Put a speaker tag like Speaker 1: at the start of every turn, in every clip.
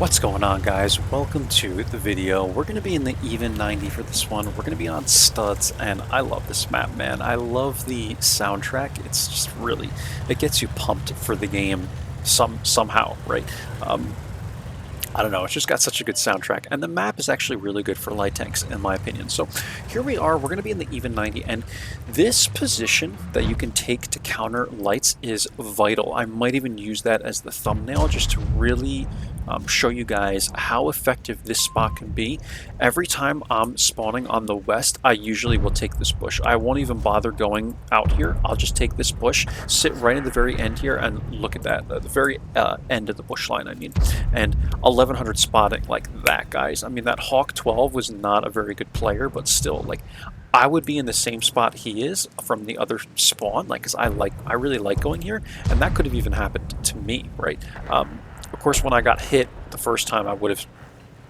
Speaker 1: What's going on, guys? Welcome to the video. We're going to be in the even 90 for this one. We're going to be on studs, and I love this map, man. I love the soundtrack. It's just really, it gets you pumped for the game somehow, right? I don't know, it's just got such a good soundtrack, and the map is actually really good for light tanks, in my opinion. So here we are, we're going to be in the even 90, and this position that you can take to counter lights is vital. I might even use that as the thumbnail just to really show you guys how effective this spot can be. Every time I'm spawning on the west, I usually will take this bush. I won't even bother going out here. I'll just take this bush, sit right at the very end here, and look at that, the very end of the bush line, I mean, and 1100 spotting like that, guys. I mean, that Hawk 12 was not a very good player, but still, like, I would be in the same spot he is from the other spawn, like, because I really like going here, and that could have even happened to me, right? Of course, when I got hit the first time, I would have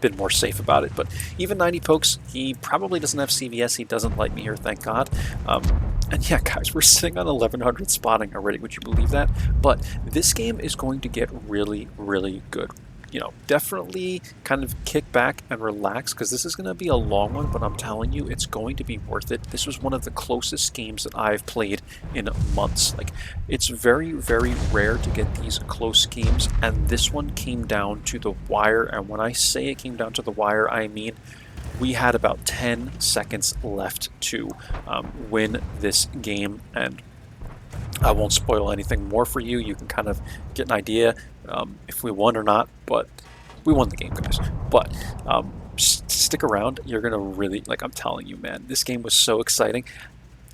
Speaker 1: been more safe about it, but even 90 pokes, he probably doesn't have CVS. He doesn't like me here, thank God. And yeah, guys, we're sitting on 1100 spotting already. Would you believe that? But this game is going to get really, really good. You know, definitely kind of kick back and relax, because this is going to be a long one, but I'm telling you, it's going to be worth it. This was one of the closest games that I've played in months. Like, it's very, very rare to get these close games, and this one came down to the wire. And when I say it came down to the wire, I mean we had about 10 seconds left to win this game, and I won't spoil anything more for you. You can kind of get an idea if we won or not, but we won the game, guys. But stick around. You're going to really, like, I'm telling you, man, this game was so exciting.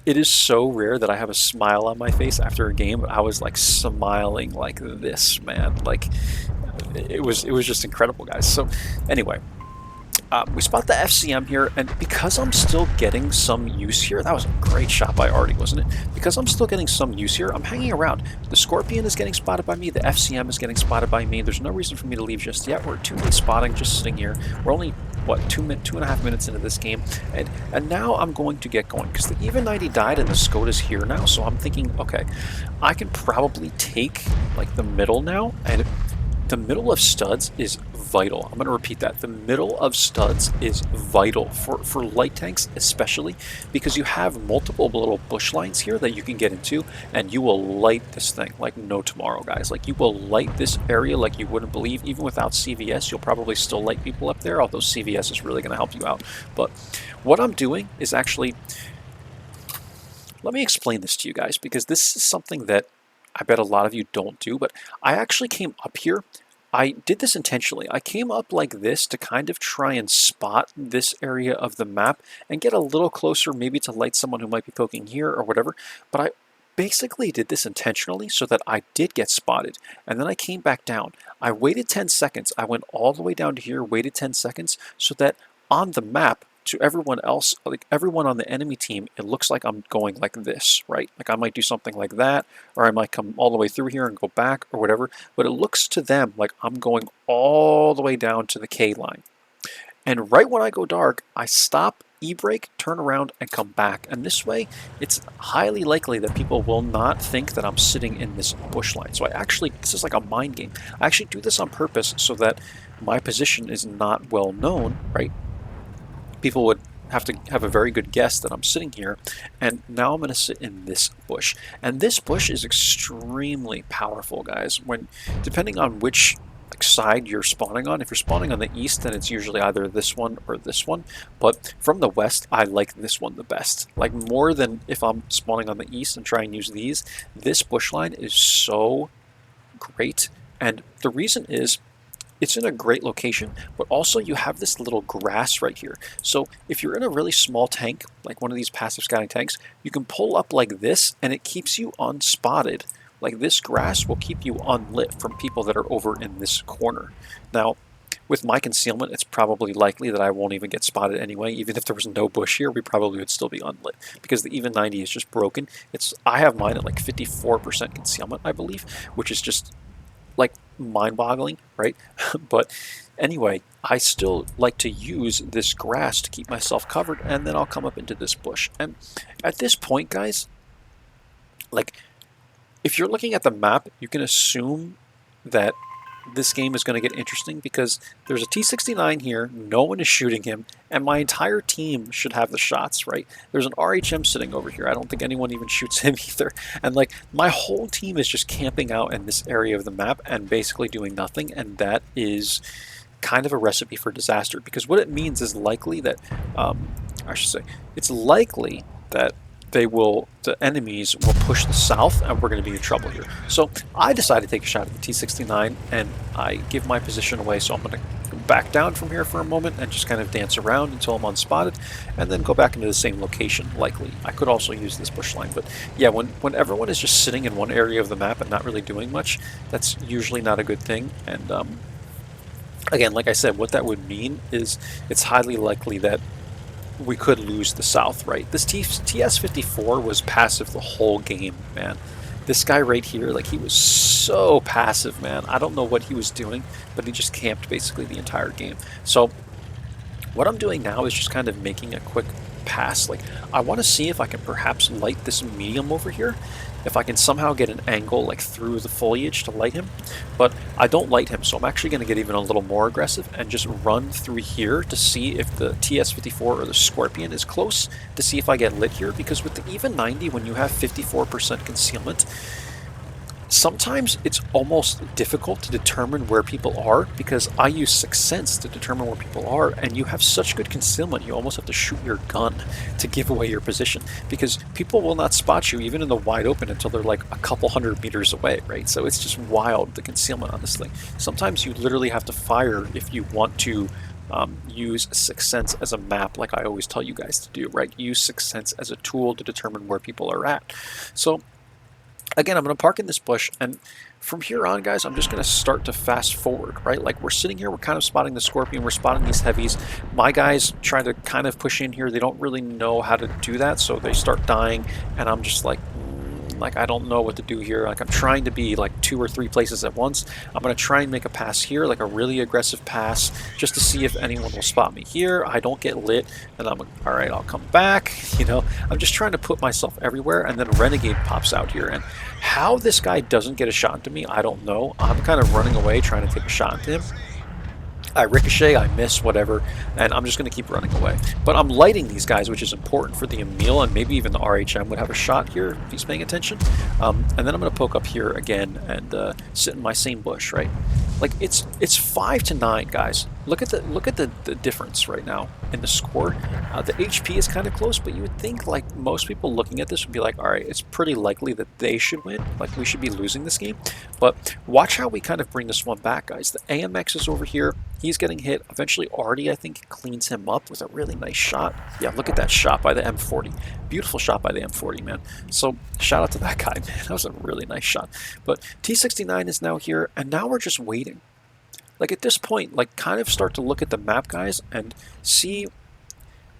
Speaker 1: It is so rare that I have a smile on my face after a game, but I was like smiling like this, man. Like, it was just incredible, guys. So anyway, we spot the FCM here, and because I'm still getting some use here, that was a great shot by Artie, wasn't it? Because I'm still getting some use here, I'm hanging around. The Scorpion is getting spotted by me, the FCM is getting spotted by me. There's no reason for me to leave just yet. We're 2 minutes spotting, just sitting here. We're only, what, 2.5 minutes into this game, and now I'm going to get going, because the even 90 died and the Skoda's here now, so I'm thinking, okay, I can probably take, like, the middle now, and the middle of studs is vital. I'm going to repeat that. The middle of studs is vital for light tanks, especially because you have multiple little bush lines here that you can get into, and you will light this thing like no tomorrow, guys. Like, you will light this area like you wouldn't believe. Even without CVS, you'll probably still light people up there, although CVS is really going to help you out. But what I'm doing is actually, let me explain this to you guys, because this is something that I bet a lot of you don't do, but I actually came up here. I did this intentionally. I came up like this to kind of try and spot this area of the map and get a little closer, maybe to light someone who might be poking here or whatever. But I basically did this intentionally so that I did get spotted. And then I came back down. I waited 10 seconds. I went all the way down to here, waited 10 seconds, so that on the map, to everyone else, like everyone on the enemy team, it looks like I'm going like this, right? Like, I might do something like that, or I might come all the way through here and go back or whatever, but it looks to them like I'm going all the way down to the K line. And right when I go dark, I stop, e-brake, turn around, and come back. And this way, it's highly likely that people will not think that I'm sitting in this bush line. So this is like a mind game. I actually do this on purpose so that my position is not well known, right? People would have to have a very good guess that I'm sitting here, and now I'm going to sit in this bush. And this bush is extremely powerful, guys. Depending on which side you're spawning on, if you're spawning on the east, then it's usually either this one or this one. But from the west, I like this one the best. Like, more than if I'm spawning on the east and try and use these. This bush line is so great, and the reason is, it's in a great location, but also you have this little grass right here. So if you're in a really small tank, like one of these passive scouting tanks, you can pull up like this and it keeps you unspotted. Like, this grass will keep you unlit from people that are over in this corner. Now, with my concealment, it's probably likely that I won't even get spotted anyway. Even if there was no bush here, we probably would still be unlit, because the even 90 is just broken. I have mine at like 54% concealment, I believe, which is just like mind-boggling, right? But anyway, I still like to use this grass to keep myself covered, and then I'll come up into this bush. And at this point, guys, like, if you're looking at the map, you can assume that this game is going to get interesting because there's a T-69 here, no one is shooting him, and my entire team should have the shots, right? There's an RHM sitting over here. I don't think anyone even shoots him either. And like my whole team is just camping out in this area of the map and basically doing nothing, and that is kind of a recipe for disaster, because what it means is likely that, I should say, it's likely that the enemies will push the south, and we're going to be in trouble here. So I decided to take a shot at the T-69, and I give my position away, so I'm going to back down from here for a moment and just kind of dance around until I'm unspotted, and then go back into the same location, likely. I could also use this bush line, but yeah, when everyone is just sitting in one area of the map and not really doing much, that's usually not a good thing. And again, like I said, what that would mean is it's highly likely that we could lose the south, right? This TS-54 was passive the whole game, man. This guy right here, like, he was so passive, man. I don't know what he was doing, but he just camped basically the entire game. So what I'm doing now is just kind of making a quick pass. Like, I want to see if I can perhaps light this medium over here, if I can somehow get an angle like through the foliage to light him. But I don't light him, so I'm actually going to get even a little more aggressive and just run through here to see if the TS-54 or the Scorpion is close, to see if I get lit here, because with the even 90, when you have 54% concealment, sometimes it's almost difficult to determine where people are, because I use Sixth Sense to determine where people are, and you have such good concealment you almost have to shoot your gun to give away your position, because people will not spot you even in the wide open until they're like a couple hundred meters away, right? So it's just wild, the concealment on this thing. Sometimes you literally have to fire if you want to use Sixth Sense as a map, like I always tell you guys to do, right? Use Sixth Sense as a tool to determine where people are at. So again, I'm going to park in this bush, and from here on, guys, I'm just going to start to fast forward, right? Like, we're sitting here, we're kind of spotting the Scorpion, we're spotting these heavies. My guys try to kind of push in here. They don't really know how to do that, so they start dying, and I'm just like, I don't know what to do here. Like, I'm trying to be like 2 or 3 places at once. I'm going to try and make a pass here, like a really aggressive pass, just to see if anyone will spot me here. I don't get lit, and I'm like, all right, I'll come back. You know, I'm just trying to put myself everywhere, and then Renegade pops out here. And how this guy doesn't get a shot into me, I don't know. I'm kind of running away, trying to take a shot into him. I ricochet, I miss, whatever, and I'm just going to keep running away. But I'm lighting these guys, which is important for the Emil, and maybe even the RHM would have a shot here if he's paying attention. And then I'm going to poke up here again and sit in my same bush, right? Like, it's 5-9, guys. Look at the difference right now in the score. The HP is kind of close, but you would think, like, most people looking at this would be like, all right, it's pretty likely that they should win. Like, we should be losing this game. But watch how we kind of bring this one back, guys. The AMX is over here. He's getting hit. Eventually, Artie, I think, cleans him up with a really nice shot. Yeah, look at that shot by the M40. Beautiful shot by the M40, man. So, shout out to that guy, man. That was a really nice shot. But T-69 is now here, and now we're just waiting. Like, at this point, like, kind of start to look at the map, guys, and see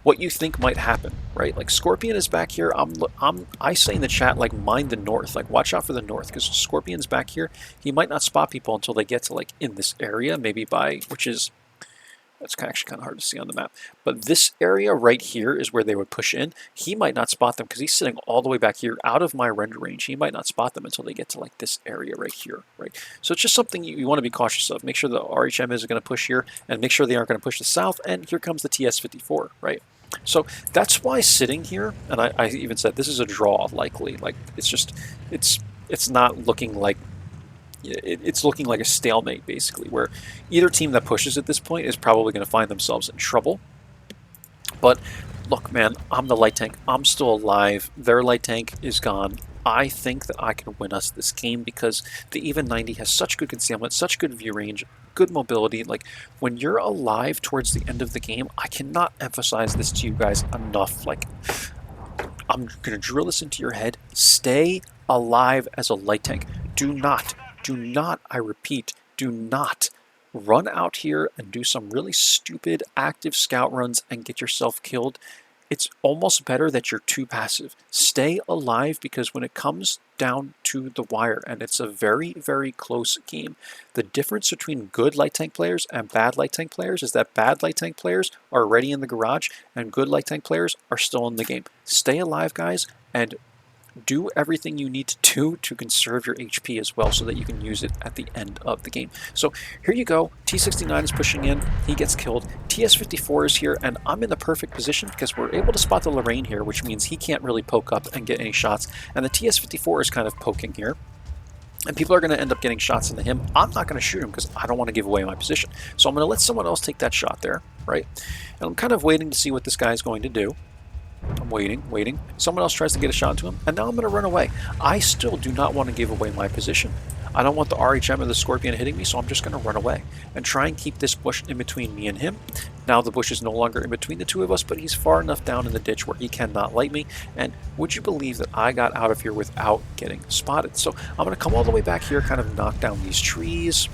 Speaker 1: what you think might happen, right? Like, Scorpion is back here. I say in the chat, like, mind the north. Like, watch out for the north, because Scorpion's back here. He might not spot people until they get to, like, in this area, maybe by, which is, that's actually kind of hard to see on the map. But this area right here is where they would push in. He might not spot them because he's sitting all the way back here out of my render range. He might not spot them until they get to like this area right here, right? So it's just something you want to be cautious of. Make sure the RHM isn't going to push here, and make sure they aren't going to push the south. And here comes the TS-54, right? So that's why sitting here, and I even said this is a draw likely. Like, it's just, it's not looking like, it's looking like a stalemate, basically, where either team that pushes at this point is probably going to find themselves in trouble. But look, man, I'm the light tank. I'm still alive. Their light tank is gone. I think that I can win us this game because the even 90 has such good concealment, such good view range, good mobility. Like, when you're alive towards the end of the game, I cannot emphasize this to you guys enough. Like, I'm going to drill this into your head. Stay alive as a light tank. Do not, I repeat, do not run out here and do some really stupid active scout runs and get yourself killed. It's almost better that you're too passive. Stay alive, because when it comes down to the wire, and it's a very, very close game, the difference between good light tank players and bad light tank players is that bad light tank players are already in the garage and good light tank players are still in the game. Stay alive, guys, and do everything you need to do to conserve your HP as well so that you can use it at the end of the game. So here you go. T69 is pushing in. He gets killed. TS54 is here, and I'm in the perfect position because we're able to spot the Lorraine here, which means he can't really poke up and get any shots. And the TS54 is kind of poking here. And people are going to end up getting shots into him. I'm not going to shoot him because I don't want to give away my position. So I'm going to let someone else take that shot there, right? And I'm kind of waiting to see what this guy is going to do. I'm waiting. Someone else tries to get a shot to him, and now I'm going to run away. I still do not want to give away my position. I don't want the RHM or the Scorpion hitting me, so I'm just going to run away and try and keep this bush in between me and him. Now the bush is no longer in between the two of us, but he's far enough down in the ditch where he cannot light me. And would you believe that I got out of here without getting spotted? So I'm going to come all the way back here, kind of knock down these trees,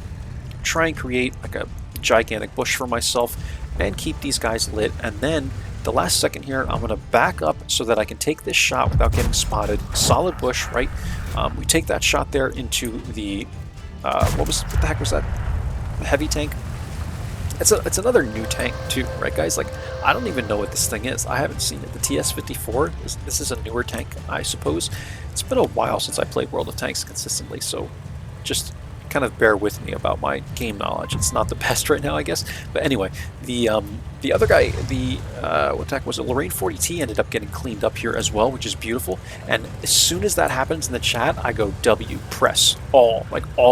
Speaker 1: try and create like a gigantic bush for myself, and keep these guys lit. And then the last second here, I'm going to back up so that I can take this shot without getting spotted. Solid bush, right? We take that shot there into the, what the heck was that? The heavy tank? It's another new tank too, right guys? Like, I don't even know what this thing is. I haven't seen it. The TS54, this is a newer tank, I suppose. It's been a while since I played World of Tanks consistently, so just kind of bear with me about my game knowledge. It's not the best right now, I guess. But anyway, the other guy, what tank was it? Lorraine 40T ended up getting cleaned up here as well, which is beautiful. And as soon as that happens in the chat, I go W, press, all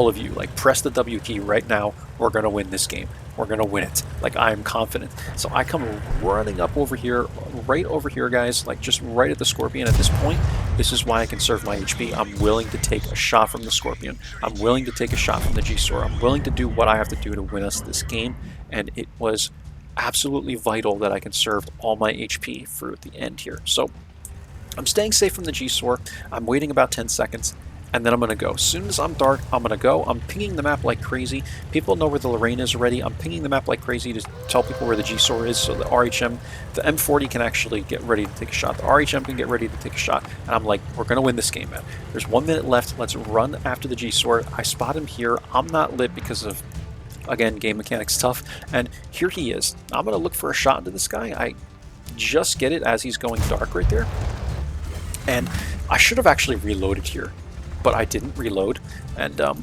Speaker 1: of you, like press the W key right now. We're gonna win this game. We're gonna win it. Like, I'm confident. So I come running up over here, right over here, guys, like just right at the Scorpion. At this point, this is why I conserve my HP. I'm willing to take a shot from the Scorpion. I'm willing to take a shot from the G-Sword. I'm willing to do what I have to do to win us this game. And it was absolutely vital that I conserved all my HP for the end here. So I'm staying safe from the G-Sword. I'm waiting about 10 seconds. And then I'm going to go. As soon as I'm dark, I'm going to go. I'm pinging the map like crazy. People know where the Lorraine is already. I'm pinging the map like crazy to tell people where the G-Sword is, so the RHM, the M40 can actually get ready to take a shot. The RHM can get ready to take a shot. And I'm like, we're going to win this game, man. There's 1 minute left. Let's run after the G-Sword. I spot him here. I'm not lit because of, again, game mechanics stuff. And here he is. I'm going to look for a shot into this guy. I just get it as he's going dark right there. And I should have actually reloaded here, but I didn't reload, and yeah,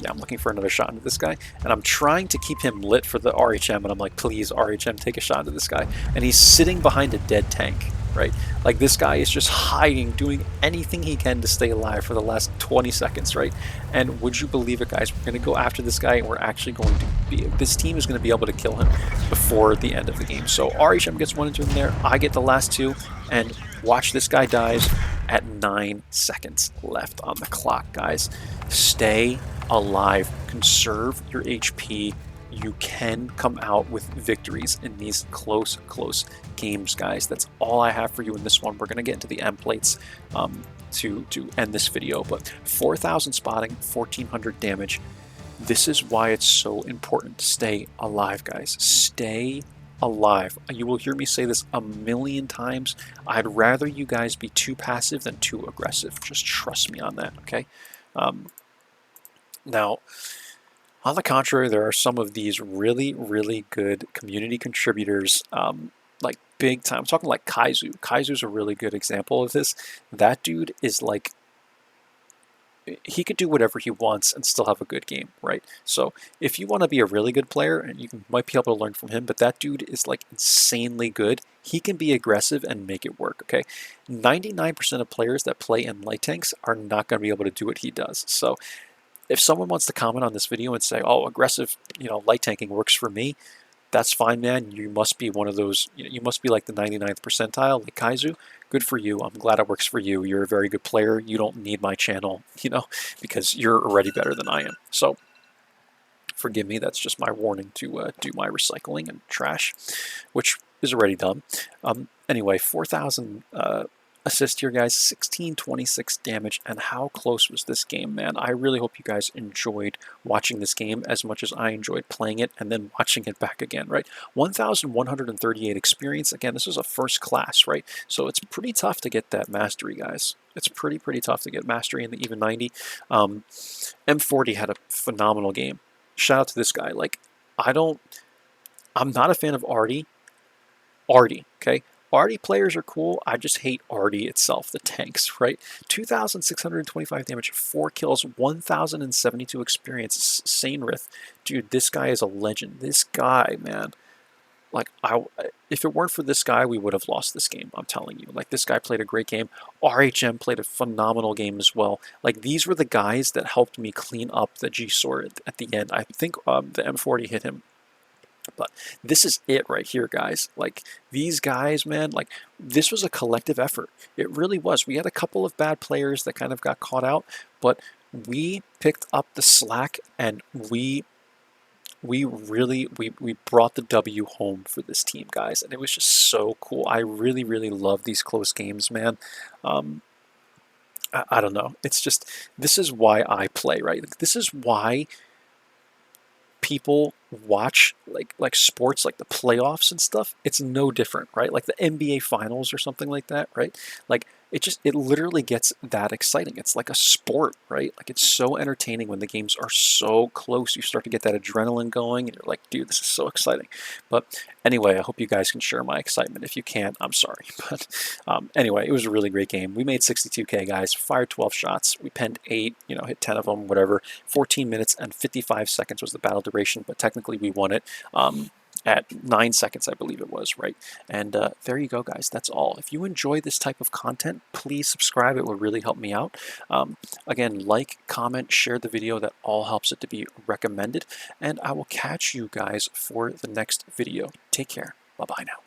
Speaker 1: I'm looking for another shot into this guy, and I'm trying to keep him lit for the RHM, and I'm like, please, RHM, take a shot into this guy, and he's sitting behind a dead tank, right? Like, this guy is just hiding, doing anything he can to stay alive for the last 20 seconds, right? And would you believe it, guys? We're going to go after this guy, and we're actually going to be, this team is going to be able to kill him before the end of the game. So RHM gets one into him there, I get the last two, and watch, this guy dies at 9 seconds left on the clock, guys. Stay alive, conserve your HP. You can come out with victories in these close games, guys. That's all I have for you in this one. We're going to get into the M plates to end this video, but 4,000 spotting, 1,400 damage. This is why it's so important to stay alive, guys. Stay alive. You will hear me say this a million times. I'd rather you guys be too passive than too aggressive. Just trust me on that, okay? Now, on the contrary, there are some of these really good community contributors, like big time. I'm talking like Kaizu. Kaizu's a really good example of this. That dude is like, he could do whatever he wants and still have a good game, right? So if you want to be a really good player, and you might be able to learn from him, but that dude is like insanely good. He can be aggressive and make it work, okay? 99% of players that play in light tanks are not going to be able to do what he does. So if someone wants to comment on this video and say, oh, aggressive, light tanking works for me, that's fine, man. You must be one of those, you must be like the 99th percentile, like Kaizu. Good for you. I'm glad it works for you. You're a very good player. You don't need my channel, because you're already better than I am. So forgive me. That's just my warning to do my recycling and trash, which is already done. Anyway, 4,000 assist here, guys. 1626 damage. And how close was this game, man? I really hope you guys enjoyed watching this game as much as I enjoyed playing it and then watching it back again, right? 1,138 experience. Again, this is a first class, right? So it's pretty tough to get that mastery, guys. It's pretty tough to get mastery in the even 90. M40 had a phenomenal game. Shout out to this guy. Like, I'm not a fan of Artie, okay? Artie players are cool. I just hate Artie itself, the tanks, right? 2,625 damage, 4 kills, 1,072 experience. Sainrith, dude, this guy is a legend. This guy, man. Like, if it weren't for this guy, we would have lost this game. I'm telling you. Like, this guy played a great game. RHM played a phenomenal game as well. Like, these were the guys that helped me clean up the G-Sword at the end. I think the M40 hit him. But this is it right here, guys. Like, these guys, man, like, this was a collective effort. It really was. We had a couple of bad players that kind of got caught out, but we picked up the slack, and we really brought the W home for this team, guys, and it was just so cool. I really love these close games, man. I don't know. It's just, this is why I play, right? This is why people watch like sports, like the playoffs and stuff. It's no different, right? Like the NBA finals or something like that, right? Like, it literally gets that exciting. It's like a sport, right? Like, it's so entertaining when the games are so close. You start to get that adrenaline going, and you're like, dude, this is so exciting. But anyway, I hope you guys can share my excitement. If you can't, I'm sorry. But anyway, it was a really great game. We made 62K, guys. Fired 12 shots. We penned 8, hit 10 of them, whatever. 14 minutes and 55 seconds was the battle duration, but technically we won it. At 9 seconds, I believe it was, right? And there you go, guys. That's all. If you enjoy this type of content, please subscribe. It will really help me out. Again, like, comment, share the video. That all helps it to be recommended. And I will catch you guys for the next video. Take care. Bye-bye now.